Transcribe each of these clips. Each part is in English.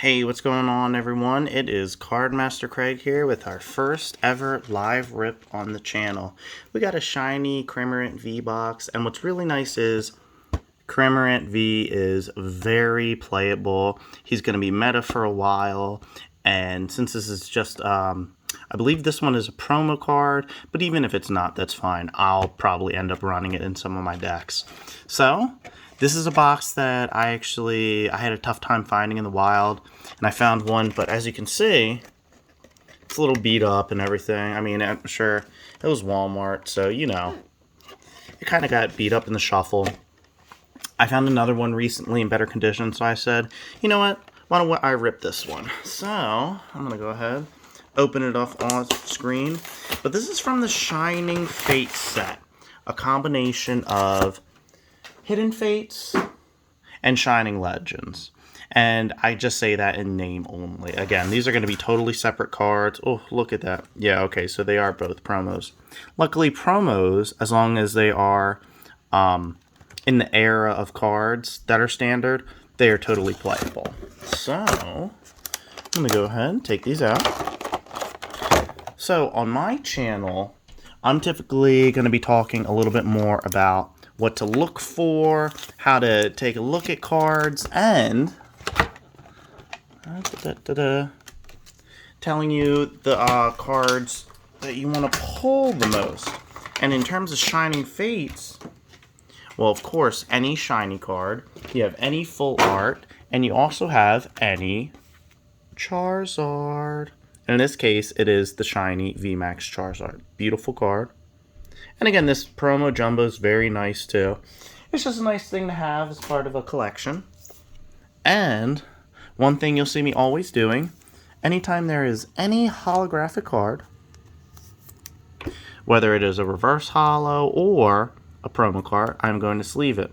Hey, what's going on, everyone? It is CardMasterCraig here with our first ever live rip on the channel. We got a shiny Cramorant V box, and what's really nice is Cramorant V is very playable. He's going to be meta for a while, and since this is just, I believe this one is a promo card, but even if it's not, that's fine. I'll probably end up running it in some of my decks. So, this is a box that I had a tough time finding in the wild, and I found one, but as you can see, it's a little beat up and everything. I mean, I'm sure it was Walmart, so, you know, it kind of got beat up in the shuffle. I found another one recently in better condition, so I said, you know what, why don't I rip this one? So, I'm going to go ahead, open it up on screen, but this is from the Shining Fates set, a combination of Hidden Fates and Shining Legends. And I just say that in name only. Again, these are going to be totally separate cards. Oh, look at that. Yeah, okay, so they are both promos. Luckily, promos, as long as they are in the era of cards that are standard, they are totally playable. So, I'm going to go ahead and take these out. So, on my channel, I'm typically going to be talking a little bit more about what to look for, how to take a look at cards, and telling you the cards that you want to pull the most. And in terms of Shining Fates, well, of course, any shiny card, you have any full art, and you also have any Charizard. And in this case, it is the shiny VMAX Charizard. Beautiful card. And again, this promo jumbo is very nice too. It's just a nice thing to have as part of a collection. And one thing you'll see me always doing, anytime there is any holographic card, whether it is a reverse holo or a promo card, I'm going to sleeve it.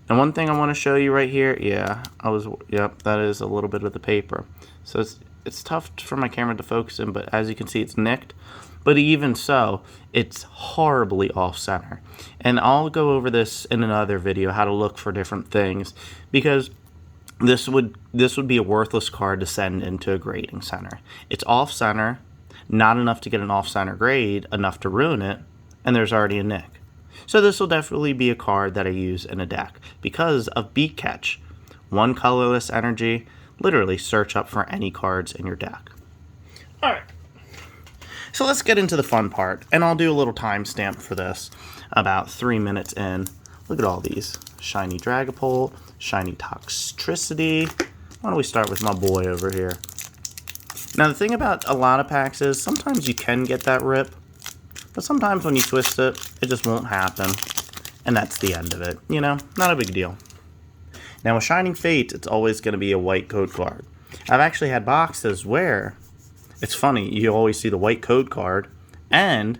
Now, one thing I want to show you right here, yep, that is a little bit of the paper. So it's tough for my camera to focus in, but as you can see, it's nicked. But even so, it's horribly off-center. And I'll go over this in another video, how to look for different things, because this would be a worthless card to send into a grading center. It's off-center, not enough to get an off-center grade, enough to ruin it, and there's already a nick. So this will definitely be a card that I use in a deck because of Beat Catch. One colorless energy, literally search up for any cards in your deck. Alright. So let's get into the fun part, and I'll do a little timestamp for this, about 3 minutes in. Look at all these. Shiny Dragapult, Shiny Toxtricity. Why don't we start with my boy over here? Now the thing about a lot of packs is, sometimes you can get that rip, but sometimes when you twist it, it just won't happen, and that's the end of it. You know, not a big deal. Now with Shining Fate, it's always going to be a white code card. I've actually had boxes where it's funny, you always see the white code card, and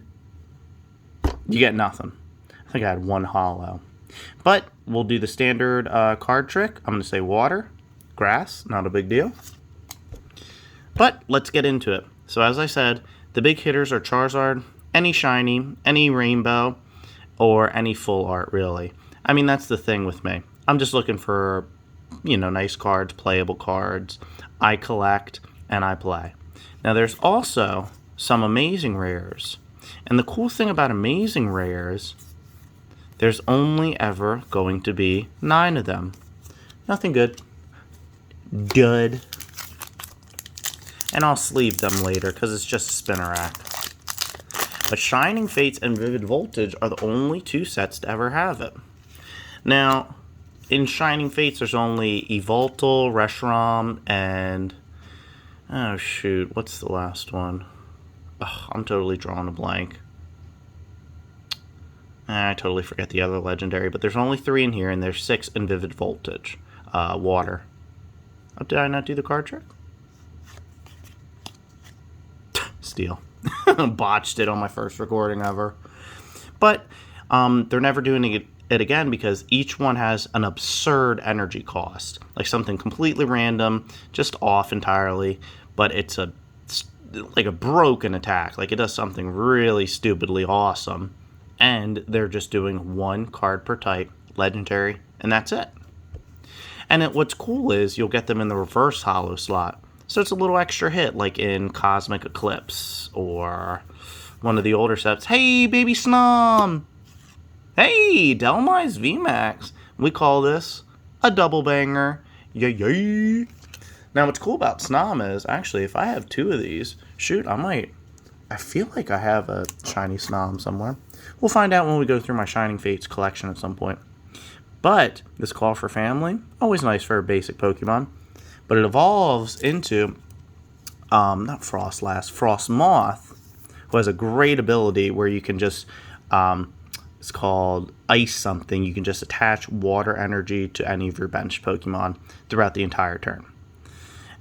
you get nothing. I think I had one holo. But we'll do the standard card trick. I'm going to say water, grass, not a big deal. But let's get into it. So as I said, the big hitters are Charizard, any shiny, any rainbow, or any full art, really. I mean, that's the thing with me. I'm just looking for, you know, nice cards, playable cards. I collect, and I play. Now, there's also some amazing rares. And the cool thing about amazing rares, there's only ever going to be 9 of them. Nothing good. Dud. And I'll sleeve them later because it's just a spinner rack. But Shining Fates and Vivid Voltage are the only 2 sets to ever have it. Now, in Shining Fates, there's only Evoltal, Reshiram, and oh shoot, what's the last one? Ugh, I'm totally drawing a blank. I totally forget the other legendary, but there's only 3 in here, and there's 6 in Vivid Voltage. Water. Oh, did I not do the card trick? Steal. Botched it on my first recording ever. But they're never doing it again because each one has an absurd energy cost. Like something completely random, just off entirely, but it's like a broken attack. Like it does something really stupidly awesome. And they're just doing 1 card per type, legendary, and that's it. And what's cool is you'll get them in the reverse holo slot. So it's a little extra hit, like in Cosmic Eclipse or one of the older sets. Hey, baby Snom! Hey, Delmize VMAX. We call this a double banger. Yay, yay! Now, what's cool about Snom is, actually, if I have 2 of these, shoot, I feel like I have a shiny Snom somewhere. We'll find out when we go through my Shining Fates collection at some point. But this Call for Family, always nice for a basic Pokemon. But it evolves into, not Frostlass, Frostmoth, who has a great ability where you can just, it's called Ice something. You can just attach water energy to any of your bench Pokemon throughout the entire turn.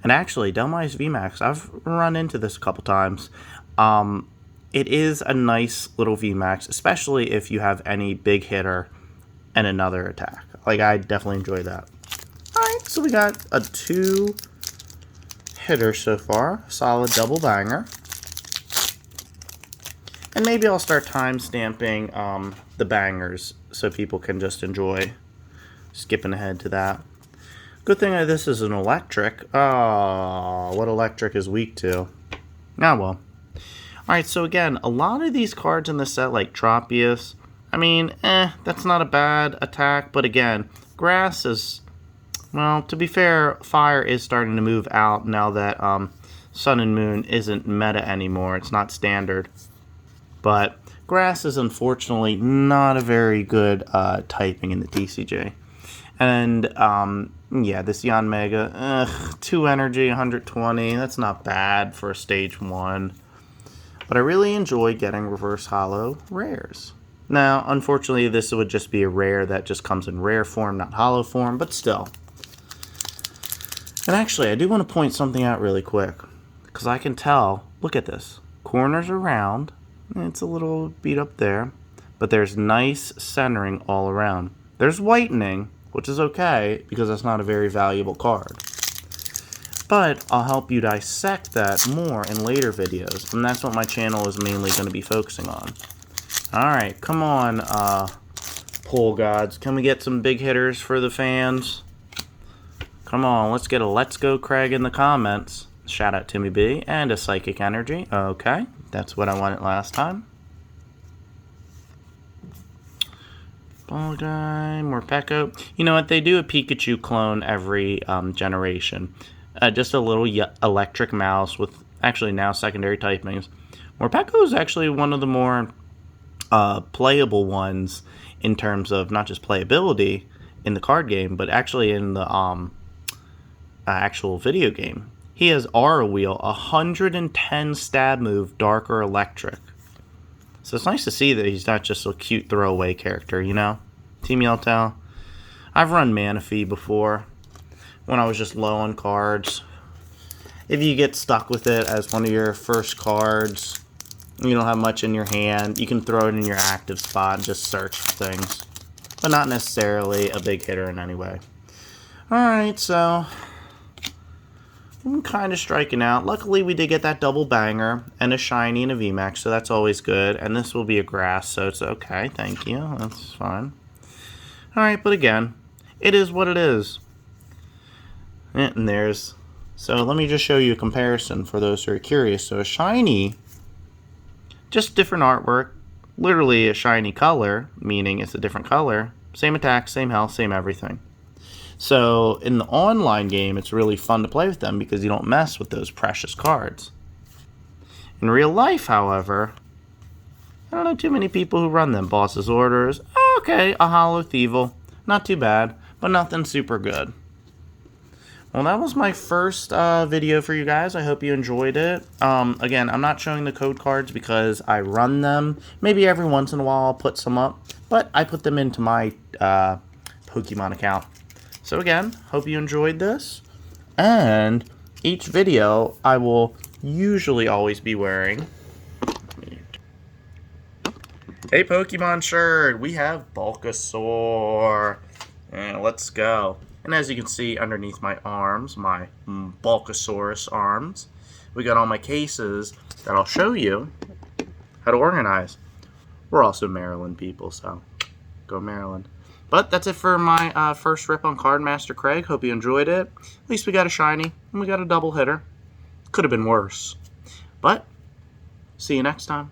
And actually, Delmize VMAX, I've run into this a couple times. It is a nice little VMAX, especially if you have any big hitter and another attack. Like, I definitely enjoy that. Alright, so we got a 2 hitter so far. Solid double banger. And maybe I'll start time stamping the bangers so people can just enjoy skipping ahead to that. Good thing this is an electric. Oh, what electric is weak to? Ah, well. Alright, so again, a lot of these cards in the set, like Tropius, I mean, that's not a bad attack, but again, grass is, well, to be fair, fire is starting to move out now that Sun and Moon isn't meta anymore. It's not standard. But grass is unfortunately not a very good typing in the TCG. And, yeah, this Yanmega, 2 energy, 120, that's not bad for a stage 1. But I really enjoy getting reverse holo rares. Now, unfortunately, this would just be a rare that just comes in rare form, not holo form, but still. And actually, I do want to point something out really quick, because I can tell, look at this, corners are round, it's a little beat up there, but there's nice centering all around. There's whitening, which is okay, because that's not a very valuable card. But I'll help you dissect that more in later videos, and that's what my channel is mainly going to be focusing on. Alright, come on, poll gods. Can we get some big hitters for the fans? Come on, let's get a Let's Go Craig in the comments. Shout out Timmy B, and a Psychic Energy. Okay, that's what I wanted last time. Ball guy, Morpeko. You know what, they do a Pikachu clone every generation. Just a little electric mouse with, actually now secondary typings. Morpeko is actually one of the more playable ones in terms of not just playability in the card game, but actually in the actual video game. He has Aura Wheel, 110 stab move, dark or electric. So it's nice to see that he's not just a cute throwaway character, you know? Team Yellowtail. I've run Manaphy before, when I was just low on cards. If you get stuck with it as one of your first cards, you don't have much in your hand, you can throw it in your active spot and just search for things. But not necessarily a big hitter in any way. Alright, so I'm kind of striking out. Luckily, we did get that double banger and a shiny and a VMAX, so that's always good. And this will be a grass, so it's okay. Thank you. That's fine. Alright, but again, it is what it is. And there's... So let me just show you a comparison for those who are curious. So a shiny, just different artwork, literally a shiny color, meaning it's a different color. Same attack, same health, same everything. So in the online game, it's really fun to play with them because you don't mess with those precious cards. In real life, however, I don't know too many people who run them. Boss's Orders, okay, a Holo Thievel, not too bad, but nothing super good. Well, that was my first video for you guys. I hope you enjoyed it. Again, I'm not showing the code cards because I run them. Maybe every once in a while I'll put some up, but I put them into my Pokemon account. So again, hope you enjoyed this. And each video I will usually always be wearing. Hey Pokemon shirt, we have Bulbasaur. And let's go. And as you can see underneath my arms, my Bulbasaurus arms, we got all my cases that I'll show you how to organize. We're also Maryland people, so go Maryland. But that's it for my first rip on CardMasterCraig. Hope you enjoyed it. At least we got a shiny, and we got a double hitter. Could have been worse. But, see you next time.